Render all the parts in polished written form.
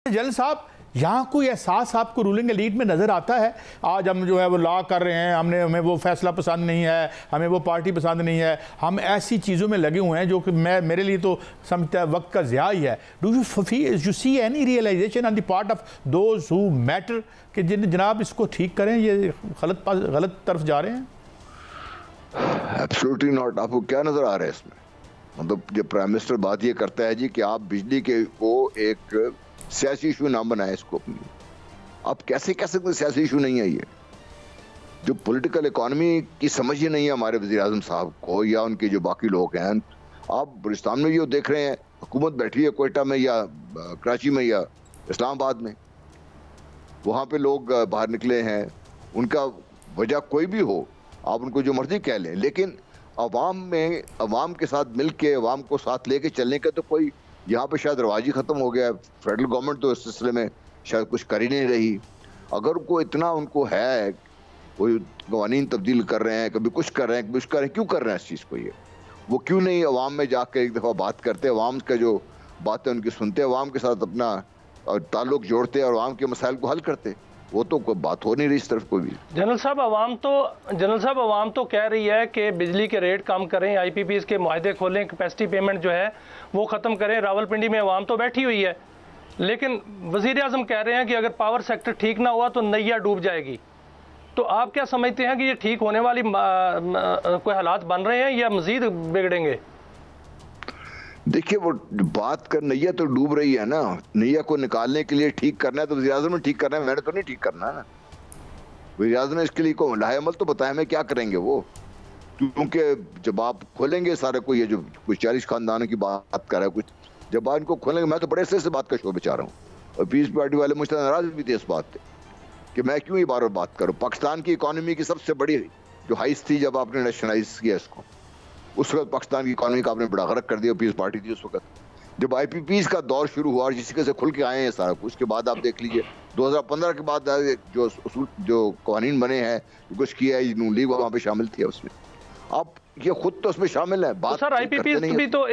जल साहब, यहाँ कोई एहसास आपको रूलिंग एलीट में नज़र आता है? आज हम जो है वो लॉ कर रहे हैं, हमें वो फैसला पसंद नहीं है, हमें वो पार्टी पसंद नहीं है, हम ऐसी चीज़ों में लगे हुए हैं जो कि मेरे लिए तो समझता है वक्त का ज़िया ही है। Do you see any realization on the part of those who matter कि जनाब इसको ठीक करें, ये गलत तरफ जा रहे हैं? Absolutely not. आपको क्या नज़र आ रहा है इसमें? मतलब जब प्राइम मिनिस्टर बात ये करता है जी कि आप बिजली के को एक सियासी इशू ना बनाए इसको अपनी, आप कैसे कह सकते सियासी इशू नहीं है ये? जो पॉलिटिकल इकोनॉमी की समझ ही नहीं है हमारे वज़ीर आज़म साहब को या उनके जो बाकी लोग हैं। आप बलूचिस्तान में ये देख रहे हैं, हुकूमत बैठी है कोयटा में या कराची में या इस्लामाबाद में, वहाँ पे लोग बाहर निकले हैं, उनका वजह कोई भी हो, आप उनको जो मर्जी कह लें, लेकिन अवाम के साथ मिल के अवाम को साथ लेके चलने का तो कोई यहाँ पे शायद रवाज ही ख़त्म हो गया। फेडरल गवर्नमेंट तो इस सिलसिले में शायद कुछ कर ही नहीं रही। अगर उनको इतना उनको है, कोई कवानीन तब्दील कर रहे हैं, कभी कुछ कर रहे हैं, कभी कुछ कर रहे हैं, क्यों कर रहे हैं इस चीज़ को? ये वो क्यों नहीं अवाम में जाकर एक दफ़ा बात करते, अवाम का जो बातें उनकी सुनते, अवाम के साथ अपना ताल्लुक जोड़ते और अवाम के मसाइल को हल करते? वो तो कोई बात हो नहीं रही इस तरफ कोई भी। जनरल साहब अवाम तो कह रही है कि बिजली के रेट कम करें, IPPs के मुआहदे खोलें, कैपेसिटी पेमेंट जो है वो ख़त्म करें। रावलपिंडी में अवाम तो बैठी हुई है, लेकिन वज़ीर आज़म कह रहे हैं कि अगर पावर सेक्टर ठीक ना हुआ तो नैया डूब जाएगी। तो आप क्या समझते हैं कि ये ठीक होने वाली कोई हालात बन रहे हैं या मज़ीद बिगड़ेंगे? देखिए, वो बात कर, नैया तो डूब रही है ना, नैया को निकालने के लिए ठीक करना है तो वज़ीर आज़म ने ठीक करना है, मैंने तो नहीं ठीक करना है ना। वज़ीर आज़म ने इसके लिए को लाहेअमल तो बताया, मैं क्या करेंगे वो, क्योंकि जब आप खोलेंगे सारे को, ये जो कुछ 40 खानदानों की बात कर रहा है, कुछ जब आप इनको खोलेंगे, मैं तो बड़े से बात का शोर बचा रहा हूँ, और पीस पार्टी वाले मुझसे नाराज भी थे इस बात से कि मैं क्यों ये बार बार बात करूँ। पाकिस्तान की इकॉनमी की सबसे बड़ी जो हाइस थी जब आपने नेशनलाइज किया इसको, उस वक्त पाकिस्तान की इकॉनमी का आपने बड़ा गरक कर दिया। पीस पार्टी थी उस वक्त, जब IPPs का दौर शुरू हुआ और जिस से खुल के आए हैं सारा कुछ, उसके बाद आप देख लीजिए 2015 के बाद जो कानून बने हैं, कुछ किया है, नून लीग वहाँ पे शामिल थी उसमें, आप ये खुद तो उसमें शामिल है। बात सर IPPs भी तो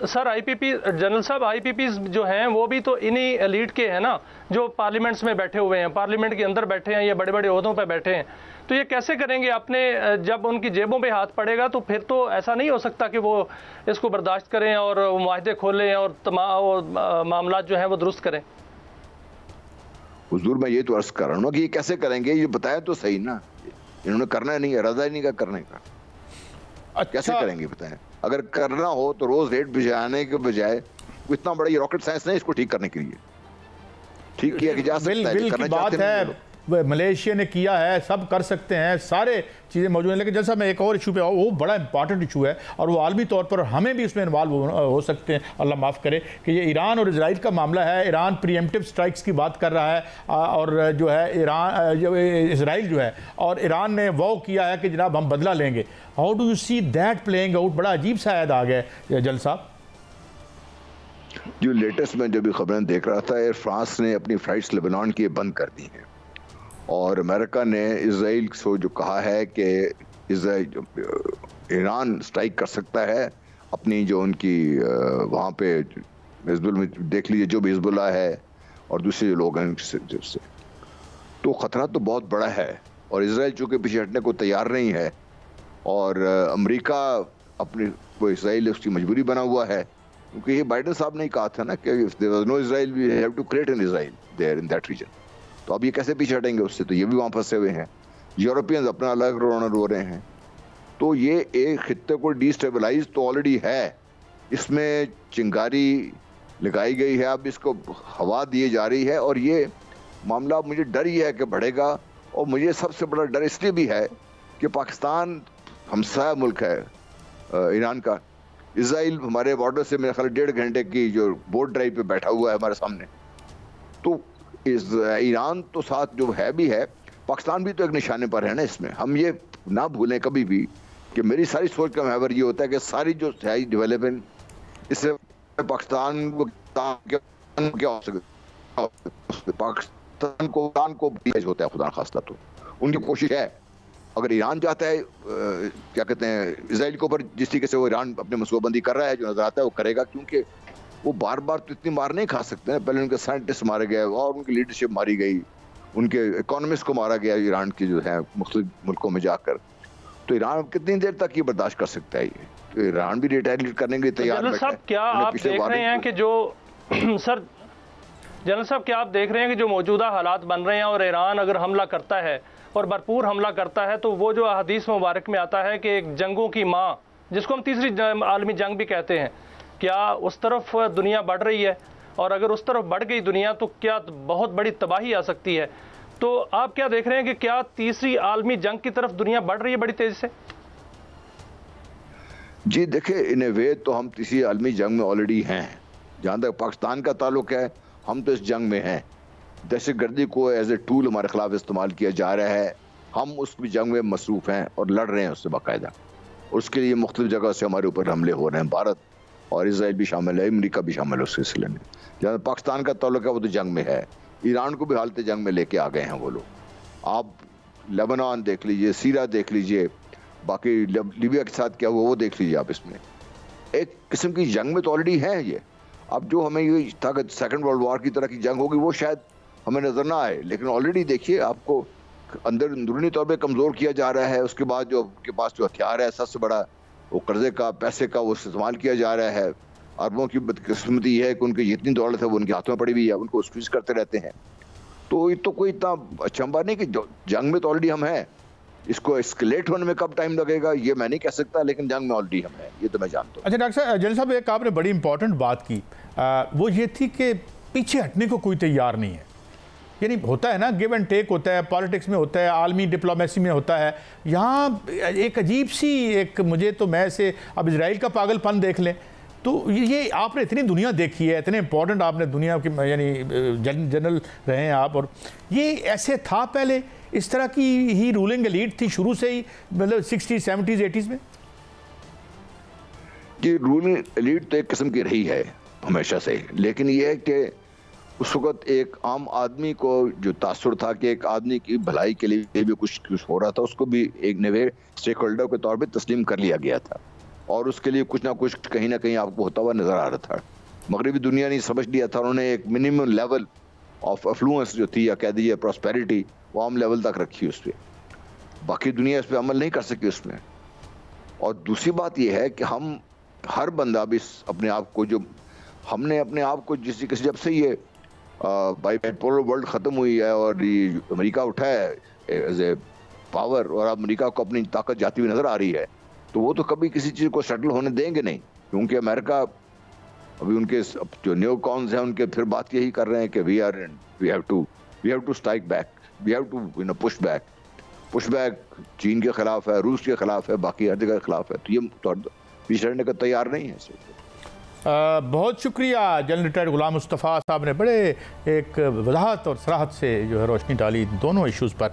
सर IPP जनरल साहब IPPs जो हैं वो भी तो इन्हीं एलीट के हैं ना, जो पार्लियामेंट्स में बैठे हुए हैं, पार्लियामेंट के अंदर बैठे हैं या बड़े बड़े ओहदों पे बैठे हैं। तो ये कैसे करेंगे अपने, जब उनकी जेबों पे हाथ पड़ेगा तो फिर तो ऐसा नहीं हो सकता कि वो इसको बर्दाश्त करें और मुआहदे खोलें और तमाम मामला जो हैं वो दुरुस्त करें। हुजूर, मैं ये तो अर्ज कर रहा हूँ कि ये कैसे करेंगे, ये बताया तो सही ना, इन्होंने करना नहीं है, रजा ही नहीं का करने का। अच्छा, कैसे करेंगे बताएं? अगर करना हो तो रोज रेट भिजाने के बजाय, इतना बड़ा ये रॉकेट साइंस नहीं इसको ठीक करने के लिए, ठीक किया कि जा सकता है, करना चाहते हैं, मलेशिया ने किया है, सब कर सकते हैं, सारे चीज़ें मौजूद हैं। लेकिन जैसा मैं एक और इशू पे वो बड़ा इंपॉर्टेंट इशू है और वो आलमी तौर पर हमें भी इसमें इन्वॉल्व हो सकते हैं, अल्लाह माफ़ करे, कि ये ईरान और इजराइल का मामला है। ईरान प्रीएम्प्टिव स्ट्राइक्स की बात कर रहा है और जो है इजराइल जो है, और ईरान ने वो किया है कि जनाब हम बदला लेंगे। How do you see that playing out? बड़ा अजीब सा ऐद आ गया जल साहब। जो लेटेस्ट में जो भी खबरें देख रहा था, एयर फ्रांस ने अपनी फ्लाइट्स लेबनान की बंद कर दी हैं और अमेरिका ने इसराइल को जो कहा है कि ईरान स्ट्राइक कर सकता है अपनी जो उनकी वहाँ पे हिजबुल में देख लीजिए जो भी हिजबुल्लाह है और दूसरे जो लोग हैं उससे, तो ख़तरा तो बहुत बड़ा है और इसराइल चूँकि पीछे हटने को तैयार नहीं है और अमेरिका अपनी वो इसराइल उसकी मजबूरी बना हुआ है, क्योंकि ये बाइडेन साहब ने कहा था ना कि if there was no Israel we have to create an Israel there in that region. तो अब ये कैसे पीछे हटेंगे उससे? तो ये भी वहाँ फंसे हुए हैं, यूरोपियंस अपना अलग रोना रो रहे हैं। तो ये एक खित्ते को डिस्टेबलाइज तो ऑलरेडी है, इसमें चिंगारी लगाई गई है, अब इसको हवा दी जा रही है और ये मामला मुझे डर ही है कि बढ़ेगा। और मुझे सबसे बड़ा डर इसलिए भी है कि पाकिस्तान हमसाया मुल्क है ईरान का, इसराइल हमारे बॉर्डर से मेरे ख्याल 1.5 घंटे की जो बोट ड्राइव पे बैठा हुआ है हमारे सामने। तो ईरान तो साथ जो है भी है, पाकिस्तान भी तो एक निशाने पर है ना इसमें। हम ये ना भूलें कभी भी कि मेरी सारी सोच का महवर ये होता है कि सारी जो है डेवलपमेंट, इससे पाकिस्तान को क्या हो सकता, पाकिस्तान को होता है खुदा खास्ता। तो उनकी कोशिश है, अगर ईरान चाहता है क्या कहते हैं इसराइल के ऊपर जिस तरीके से वो ईरान अपने मनसूबाबंदी कर रहा है, जो नजर आता है वो करेगा, क्योंकि वो बार बार तो इतनी मार नहीं खा सकते हैं। पहले उनके साइंटिस्ट मारे गए और उनकी लीडरशिप मारी गई, उनके इकोनॉमिस्ट को मारा गया ईरान के जो है मुख्तलिफ मुल्कों में जाकर। तो ईरान कितनी देर तक ये बर्दाश्त कर सकता है? ये तो ईरान भी रिटेलिएट करने के लिए तैयार जनरल साहब क्या आप देख रहे हैं कि जो सर जनरल साहब क्या आप देख रहे हैं कि जो मौजूदा हालात बन रहे हैं और ईरान अगर हमला करता है और भरपूर हमला करता है तो वो जो हदीस मुबारक में आता है कि एक जंगों की माँ, जिसको हम तीसरी आलमी जंग भी कहते हैं, क्या उस तरफ दुनिया बढ़ रही है? और अगर उस तरफ बढ़ गई दुनिया तो क्या बहुत बड़ी तबाही आ सकती है? तो आप क्या देख रहे हैं कि क्या तीसरी आलमी जंग की तरफ दुनिया बढ़ रही है बड़ी तेजी से? जी देखिए, इन ए वे तो हम तीसरी आलमी जंग में ऑलरेडी हैं। जहाँ तक पाकिस्तान का ताल्लुक है, हम तो इस जंग में हैं। दहशतगर्दी को एज ए टूल हमारे खिलाफ इस्तेमाल किया जा रहा है, हम उस जंग में मसरूफ़ हैं और लड़ रहे हैं उससे बाकायदा। उसके लिए मुख्तलिफ जगह से हमारे ऊपर हमले हो रहे हैं। भारत और इसराइल भी शामिल है, अमरीका भी शामिल है उस सिलसिले में। जहाँ पाकिस्तान का ताल्लुक है वो तो जंग में है। ईरान को भी हालत जंग में लेके आ गए हैं वो लोग। आप लेबनान देख लीजिए, सीरिया देख लीजिए, बाकी लीबिया के साथ क्या हुआ वो देख लीजिए आप। इसमें एक किस्म की जंग में तो ऑलरेडी है ये। अब जो हमें ये था कि सेकंड वर्ल्ड वॉर की तरह की जंग होगी वो शायद हमें नजर ना आए, लेकिन ऑलरेडी देखिए आपको अंदर अंदरूनी तौर पे कमज़ोर किया जा रहा है। उसके बाद जो उनके पास जो हथियार है सबसे बड़ा, वो कर्जे का, पैसे का, वो इस्तेमाल किया जा रहा है। अरबों की बदकिस्मती है कि उनकी जितनी दौलत है वो उनके हाथों में पड़ी हुई है, उनको स्क्वीज करते रहते हैं। तो ये तो कोई इतना अचंभा नहीं कि जंग में तो ऑलरेडी हम हैं। इसको एस्केलेट होने में कब टाइम लगेगा ये मैं नहीं कह सकता, लेकिन जंग में ऑलरेडी हम हैं, ये तो मैं जानता हूँ। अच्छा डॉक्टर साहब, जनरल साहब एक आपने बड़ी इंपॉर्टेंट बात की, वो ये थी कि पीछे हटने को कोई तैयार नहीं है। यानी होता है ना, गिव एंड टेक होता है, पॉलिटिक्स में होता है, आलमी डिप्लोमेसी में होता है। यहाँ एक अजीब सी एक, मुझे तो मैं से अब इजराइल का पागलपन देख लें तो ये आपने इतनी दुनिया देखी है, इतने इंपॉर्टेंट आपने दुनिया की यानी जनरल रहे हैं आप, और ये ऐसे था पहले? इस तरह की ही रूलिंग एलीट थी शुरू से ही, मतलब 60s 70s 80s में? जी रूलिंग एलीट तो एक किस्म की रही है हमेशा से, लेकिन ये है कि उस वक्त एक आम आदमी को जो तासुर था कि एक आदमी की भलाई के लिए भी कुछ हो रहा था, उसको भी एक नए स्टेक होल्डर के तौर पे तस्लीम कर लिया गया था, और उसके लिए कुछ ना कुछ कहीं ना कहीं आपको होता हुआ नजर आ रहा था। मगरबी दुनिया ने समझ लिया था, उन्होंने एक मिनिमम लेवल ऑफ अफ्लुएंस जो थी, या कह दीजिए प्रॉस्पेरिटी, वो आम लेवल तक रखी उस पर। बाकी दुनिया इस पर अमल नहीं कर सकी उसमें। और दूसरी बात यह है कि हम हर बंदा भी अपने आप को, जो हमने अपने आप को जब से ये बाइपोलर वर्ल्ड ख़त्म हुई है और ये अमेरिका उठा है एज ए पावर, और अब अमेरिका को अपनी ताकत जाती हुई नज़र आ रही है, तो वो तो कभी किसी चीज़ को सेटल होने देंगे नहीं। क्योंकि अमेरिका अभी उनके जो न्यू कॉन्स हैं उनके फिर बात यही कर रहे हैं कि we have to strike back, we have to push back चीन के खिलाफ है, रूस के खिलाफ है, बाकी हर जगह के खिलाफ है। तो ये पीछे हटने का तैयार नहीं है। बहुत शुक्रिया जनरल रिटायर्ड गुलाम मुस्तफ़ा साहब ने बड़े एक वजाहत और सराहत से जो है रोशनी डाली दोनों इश्यूज़ पर।